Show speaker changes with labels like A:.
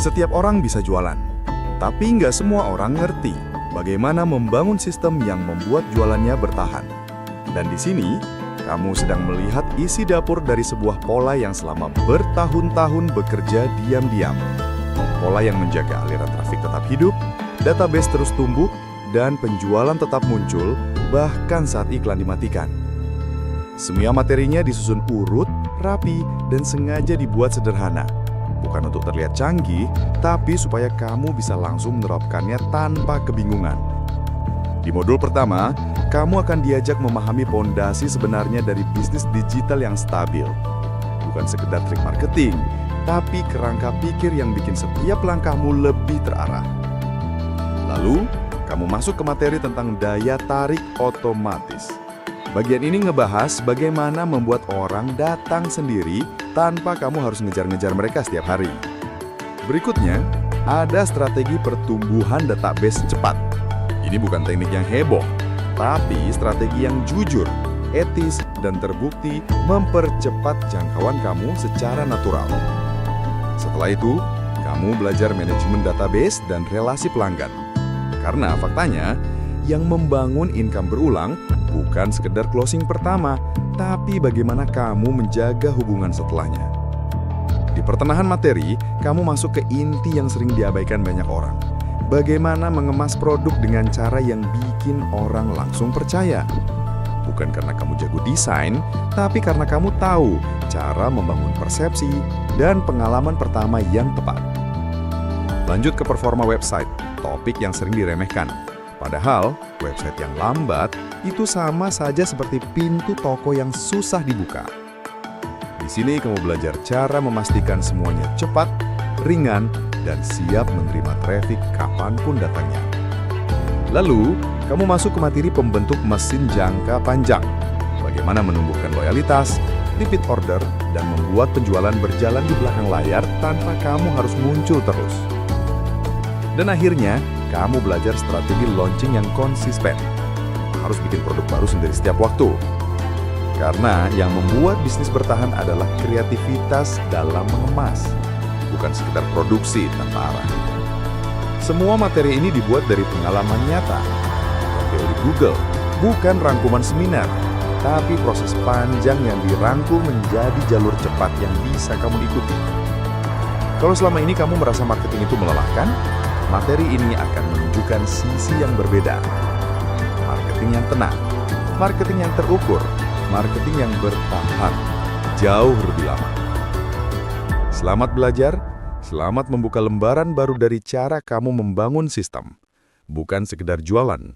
A: Setiap orang bisa jualan, tapi nggak semua orang ngerti bagaimana membangun sistem yang membuat jualannya bertahan. Dan di sini, kamu sedang melihat isi dapur dari sebuah pola yang selama bertahun-tahun bekerja diam-diam. Pola yang menjaga aliran trafik tetap hidup, database terus tumbuh, dan penjualan tetap muncul bahkan saat iklan dimatikan. Semua materinya disusun urut, rapi, dan sengaja dibuat sederhana. Bukan untuk terlihat canggih, tapi supaya kamu bisa langsung menerapkannya tanpa kebingungan. Di modul pertama, kamu akan diajak memahami pondasi sebenarnya dari bisnis digital yang stabil. Bukan sekedar trik marketing, tapi kerangka pikir yang bikin setiap langkahmu lebih terarah. Lalu, kamu masuk ke materi tentang daya tarik otomatis. Bagian ini ngebahas bagaimana membuat orang datang sendiri tanpa kamu harus ngejar-ngejar mereka setiap hari. Berikutnya, ada strategi pertumbuhan database cepat. Ini bukan teknik yang heboh, tapi strategi yang jujur, etis, dan terbukti mempercepat jangkauan kamu secara natural. Setelah itu, kamu belajar manajemen database dan relasi pelanggan. Karena faktanya, yang membangun income berulang bukan sekedar closing pertama, tapi bagaimana kamu menjaga hubungan setelahnya. Di pertengahan materi, kamu masuk ke inti yang sering diabaikan banyak orang. Bagaimana mengemas produk dengan cara yang bikin orang langsung percaya. Bukan karena kamu jago desain, tapi karena kamu tahu cara membangun persepsi dan pengalaman pertama yang tepat. Lanjut ke performa website, topik yang sering diremehkan. Padahal, website yang lambat itu sama saja seperti pintu toko yang susah dibuka. Di sini kamu belajar cara memastikan semuanya cepat, ringan, dan siap menerima traffic kapanpun datangnya. Lalu, kamu masuk ke materi pembentuk mesin jangka panjang. Bagaimana menumbuhkan loyalitas, repeat order, dan membuat penjualan berjalan di belakang layar tanpa kamu harus muncul terus. Dan akhirnya, kamu belajar strategi launching yang konsisten. Harus bikin produk baru sendiri setiap waktu. Karena yang membuat bisnis bertahan adalah kreativitas dalam mengemas, bukan sekedar produksi tanpa arah. Semua materi ini dibuat dari pengalaman nyata, bukan teori Google, bukan rangkuman seminar, tapi proses panjang yang dirangkum menjadi jalur cepat yang bisa kamu ikuti. Kalau selama ini kamu merasa marketing itu melelahkan, materi ini akan menunjukkan sisi yang berbeda. Marketing yang tenang, marketing yang terukur, marketing yang bertahan, jauh lebih lama. Selamat belajar, selamat membuka lembaran baru dari cara kamu membangun sistem, bukan sekedar jualan.